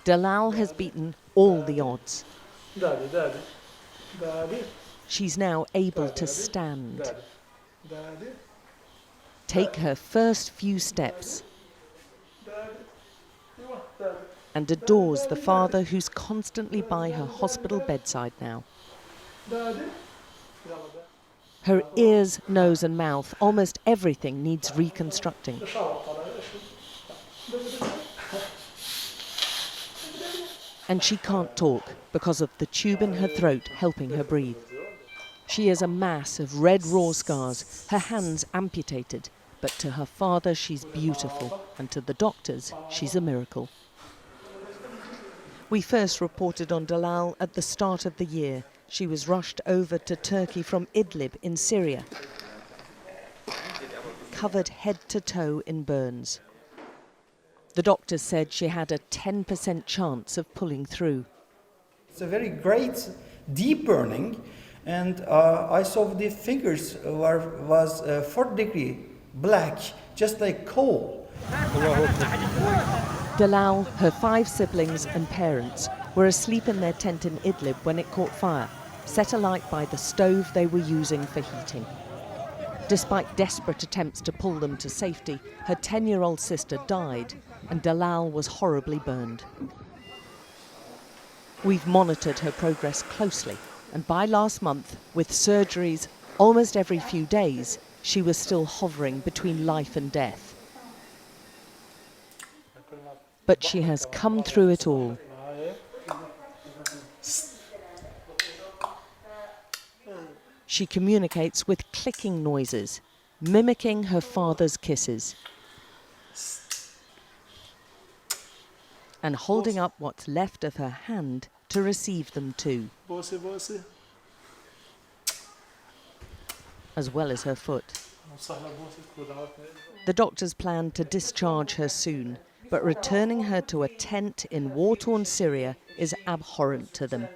Dlal has beaten all the odds. She's now able to stand, take her first few steps, and adores the father who's constantly by her hospital bedside now. Her ears, nose and mouth, almost everything needs reconstructing. And she can't talk because of the tube in her throat helping her breathe. She is a mass of red raw scars, her hands amputated, but to her father she's beautiful, and to the doctors she's a miracle. We first reported on Dlal at the start of the year. She was rushed over to Turkey from ادلب in Syria, covered head to toe in burns. The doctors said she had a 10% chance of pulling through. It's a very great, deep burning, and I saw the fingers was 4-degree black, just like coal. Dlal, her 5 siblings and parents were asleep in their tent in ادلب when it caught fire, set alight by the stove they were using for heating. Despite desperate attempts to pull them to safety, her 10-year-old sister died, and Dlal was horribly burned. We've monitored her progress closely, and by last month, with surgeries almost every few days, she was still hovering between life and death. But she has come through it all. She communicates with clicking noises, mimicking her father's kisses, and holding up what's left of her hand to receive them too, as well as her foot. The doctors plan to discharge her soon, but returning her to a tent in war-torn Syria is abhorrent to them.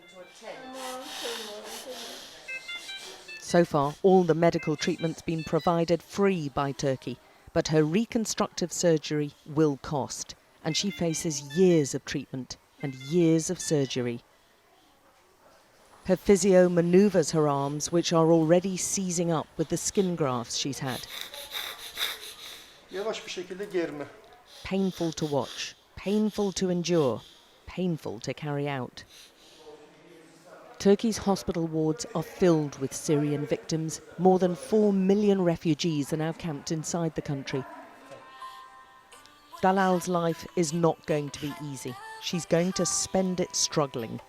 So far, all the medical treatment's been provided free by Turkey, but her reconstructive surgery will cost, and she faces years of treatment and years of surgery. Her physio manoeuvres her arms, which are already seizing up with the skin grafts she's had. Painful to watch, painful to endure, painful to carry out. Turkey's hospital wards are filled with Syrian victims. More than 4 million refugees are now camped inside the country. Dlal's life is not going to be easy. She's going to spend it struggling.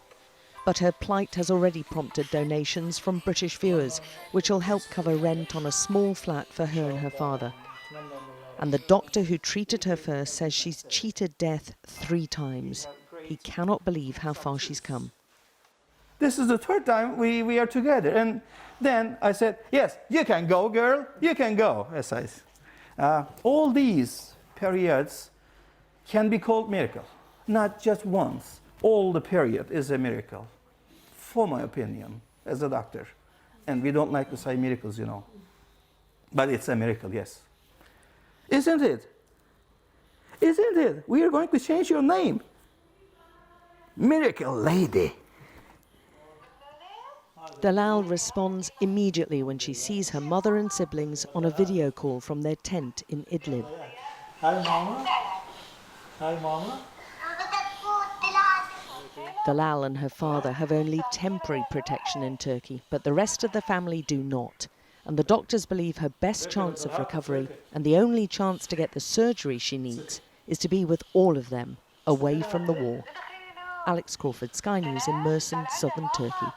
But her plight has already prompted donations from British viewers, which will help cover rent on a small flat for her and her father. And the doctor who treated her first says she's cheated death 3 times. He cannot believe how far she's come. This is the 3rd time we are together. And then I said, yes, you can go, girl, you can go. As all these periods can be called miracle. Not just once. All the period is a miracle, for my opinion, as a doctor. And we don't like to say miracles, you know. But it's a miracle, yes. Isn't it? Isn't it? We are going to change your name. Miracle Lady. Dlal responds immediately when she sees her mother and siblings on a video call from their tent in ادلب. Hi, Mama. Hi, Mama. Dlal and her father have only temporary protection in Turkey, but the rest of the family do not. And the doctors believe her best chance of recovery, and the only chance to get the surgery she needs, is to be with all of them, away from the war. Alex Crawford, Sky News in Mersin, southern Turkey.